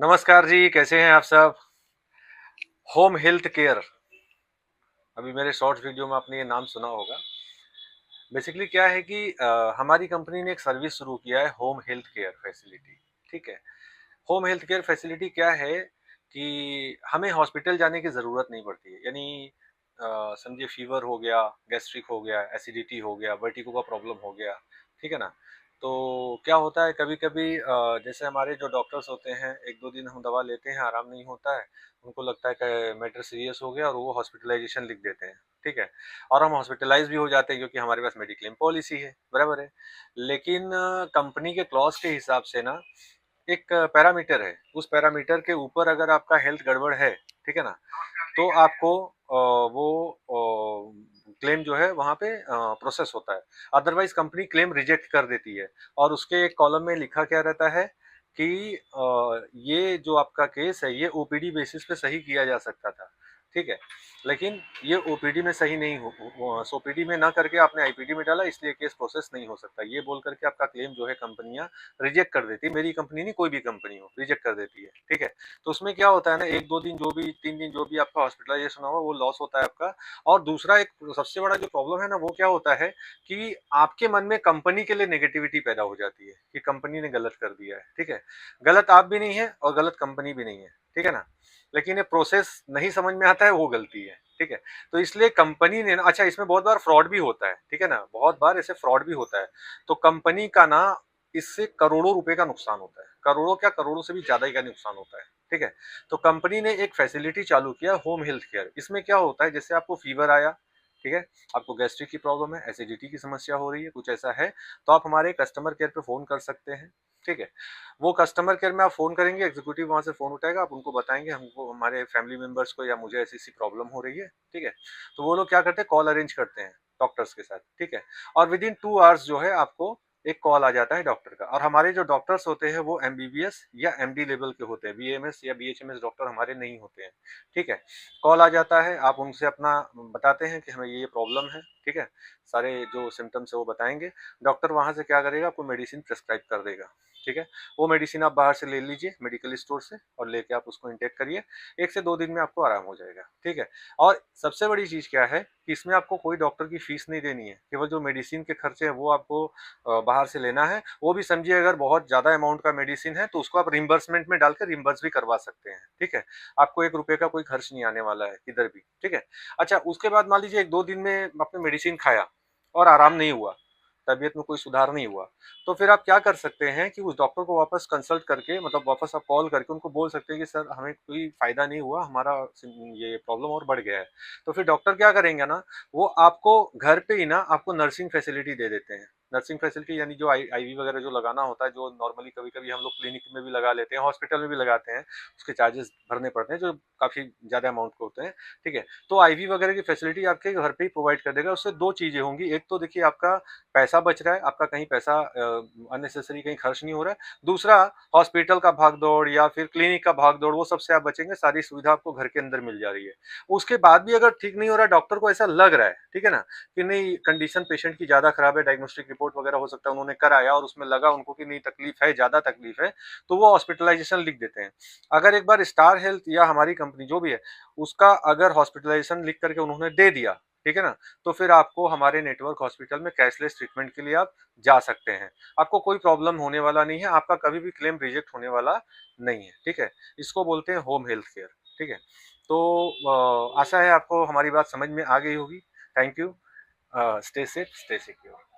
नमस्कार जी, कैसे हैं आप सब? होम हेल्थ केयर, अभी मेरे शॉर्ट्स वीडियो में आपने ये नाम सुना होगा। बेसिकली क्या है कि हमारी कंपनी ने एक सर्विस शुरू किया है, होम हेल्थ केयर फैसिलिटी। ठीक है। होम हेल्थ केयर फैसिलिटी क्या है कि हमें हॉस्पिटल जाने की ज़रूरत नहीं पड़ती है। यानी समझिए फीवर हो गया, गैस्ट्रिक हो गया, एसिडिटी हो गया, वर्टिगो का प्रॉब्लम हो गया, ठीक है ना? तो क्या होता है कभी-कभी जैसे हमारे जो डॉक्टर्स होते हैं, 1-2 दिन हम दवा लेते हैं, आराम नहीं होता है, उनको लगता है कि मैटर सीरियस हो गया और वो हॉस्पिटलाइज़ेशन लिख देते हैं, ठीक है? और हम हॉस्पिटलाइज़ भी हो जाते हैं क्योंकि हमारे पास मेडिक्लेम पॉलिसी है, बराबर है? लेकिन कंपनी के क्लॉज़ के हिसाब से ना एक पैरामीटर है, उस पैरामीटर के ऊपर अगर आपका हेल्थ गड़बड़ है, ठीक है ना? तो आपको क्लेम जो है वहाँ पे प्रोसेस होता है। अदरवाइज़ कंपनी क्लेम रिजेक्ट कर देती है और उसके एक कॉलम में लिखा क्या रहता है कि ये जो आपका केस है, ये ओपीडी बेसिस पे सही किया जा सकता था, ठीक है? लेकिन ये ओपीडी में सही नहीं ओपीडी में ना करके आपने आईपीडी में डाला इसलिए केस प्रोसेस नहीं हो सकता। ये बोल कर के आपका क्लेम जो है कंपनियाँ रिजेक्ट कर देती है। मेरी कंपनी नहीं, कोई भी कंपनी हो, रिजेक्ट कर देती है, ठीक है? तो उसमें क्या होता है ना, 1-2 दिन जो भी 3 दिन जो भी आपका हॉस्पिटलाइजेशन होगा वो लॉस होता है आपका। और दूसरा एक सबसे बड़ा जो प्रॉब्लम है ना, वो क्या होता है कि आपके मन में कंपनी के लिए नेगेटिविटी पैदा हो जाती है कि कंपनी ने गलत कर दिया है, ठीक है? गलत आप भी नहीं है और गलत कंपनी भी नहीं है, ठीक है ना? लेकिन ये प्रोसेस नहीं समझ में आता है, वो गलती है, ठीक है? तो इसलिए कंपनी ने ना, अच्छा इसमें बहुत बार फ्रॉड भी होता है, ठीक है ना? बहुत बार ऐसे फ्रॉड भी होता है। तो कंपनी का ना इससे करोड़ों रुपए का नुकसान होता है, करोड़ों क्या, करोड़ों से भी ज्यादा ही का नुकसान होता है, ठीक है? तो कंपनी ने एक फैसिलिटी चालू किया, होम हेल्थ केयर। इसमें क्या होता है, जैसे आपको फीवर आया, ठीक है, आपको गैस्ट्रिक की प्रॉब्लम है, एसिडिटी की समस्या हो रही है, कुछ ऐसा है, तो आप हमारे कस्टमर केयर पे फोन कर सकते हैं, ठीक है? वो कस्टमर केयर में आप फोन करेंगे, एग्जीक्यूटिव वहां से फोन उठाएगा, आप उनको बताएंगे हमको, हमारे फैमिली मेंबर्स को या मुझे ऐसी ऐसी प्रॉब्लम हो रही है, ठीक है? तो वो लोग क्या करते हैं, कॉल अरेंज करते हैं डॉक्टर्स के साथ, ठीक है? और विद इन 2 आवर्स जो है आपको एक कॉल आ जाता है डॉक्टर का। और हमारे जो डॉक्टर्स होते हैं वो एमबीबीएस या एमडी लेवल के होते हैं, बीएमएस या बीएचएमएस डॉक्टर हमारे नहीं होते हैं, ठीक है? कॉल आ जाता है, आप उनसे अपना बताते हैं कि हमें ये प्रॉब्लम है, ठीक है? सारे जो सिम्टम्स है वो बताएंगे। डॉक्टर वहां से क्या करेगा, आपको मेडिसिन प्रेस्क्राइब कर देगा, ठीक है? वो मेडिसिन आप बाहर से ले लीजिए मेडिकल स्टोर से और लेके आप उसको इंटेक करिए। 1 से 2 दिन में आपको आराम हो जाएगा, ठीक है? और सबसे बड़ी चीज क्या है कि इसमें आपको कोई डॉक्टर की फीस नहीं देनी है, केवल जो मेडिसिन के खर्चे हैं वो आपको बाहर से लेना है। वो भी समझिए अगर बहुत ज्यादा अमाउंट का मेडिसिन है तो उसको आप रिम्बर्समेंट में डालकर रिम्बर्स भी करवा सकते हैं, ठीक है? आपको 1 रुपए का कोई खर्च नहीं आने वाला है किधर भी, ठीक है? अच्छा, उसके बाद मान लीजिए 1-2 दिन में आपने मेडिसिन खाया और आराम नहीं हुआ, तबीयत में कोई सुधार नहीं हुआ, तो फिर आप क्या कर सकते हैं कि उस डॉक्टर को वापस कंसल्ट करके, मतलब वापस आप कॉल करके उनको बोल सकते हैं कि सर हमें कोई फायदा नहीं हुआ, हमारा ये प्रॉब्लम और बढ़ गया है। तो फिर डॉक्टर क्या करेंगे ना, वो आपको घर पे ही ना आपको नर्सिंग फैसिलिटी दे देते हैं। नर्सिंग फैसिलिटी यानी जो आईवी वगैरह जो लगाना होता है, जो नॉर्मली कभी कभी हम लोग क्लिनिक में भी लगा लेते हैं, हॉस्पिटल में भी लगाते हैं, उसके चार्जेस भरने पड़ते हैं जो काफी ज्यादा अमाउंट के होते हैं, ठीक है? तो आईवी वगैरह की फैसिलिटी आपके घर पे ही प्रोवाइड कर देगा। उससे दो चीजें होंगी, एक तो देखिए आपका पैसा बच रहा है, आपका कहीं पैसा अननेसेसरी कहीं खर्च नहीं हो रहा है। दूसरा, हॉस्पिटल का भागदौड़ या फिर क्लिनिक का भागदौड़ वो सबसे आप बचेंगे, सारी सुविधा आपको घर के अंदर मिल जा रही है। उसके बाद भी अगर ठीक नहीं हो रहा है, डॉक्टर को ऐसा लग रहा है, ठीक है ना, कि नहीं कंडीशन पेशेंट की ज्यादा खराब है, डायग्नोस्टिक रिपोर्ट वगैरह हो सकता है उन्होंने कराया और उसमें लगा उनको कि नहीं तकलीफ है, ज्यादा तकलीफ है, तो वो हॉस्पिटलाइजेशन लिख देते हैं। अगर एक बार स्टार हेल्थ या हमारी कंपनी जो भी है उसका अगर हॉस्पिटलाइजेशन लिख करके उन्होंने दे दिया, ठीक है ना, तो फिर आपको हमारे नेटवर्क हॉस्पिटल में कैशलेस ट्रीटमेंट के लिए आप जा सकते हैं। आपको कोई प्रॉब्लम होने वाला नहीं है, आपका कभी भी क्लेम रिजेक्ट होने वाला नहीं है, ठीक है? इसको बोलते हैं होम हेल्थ केयर, ठीक है? तो आशा है आपको हमारी बात समझ में आ गई होगी। Thank you. Stay safe, stay secure.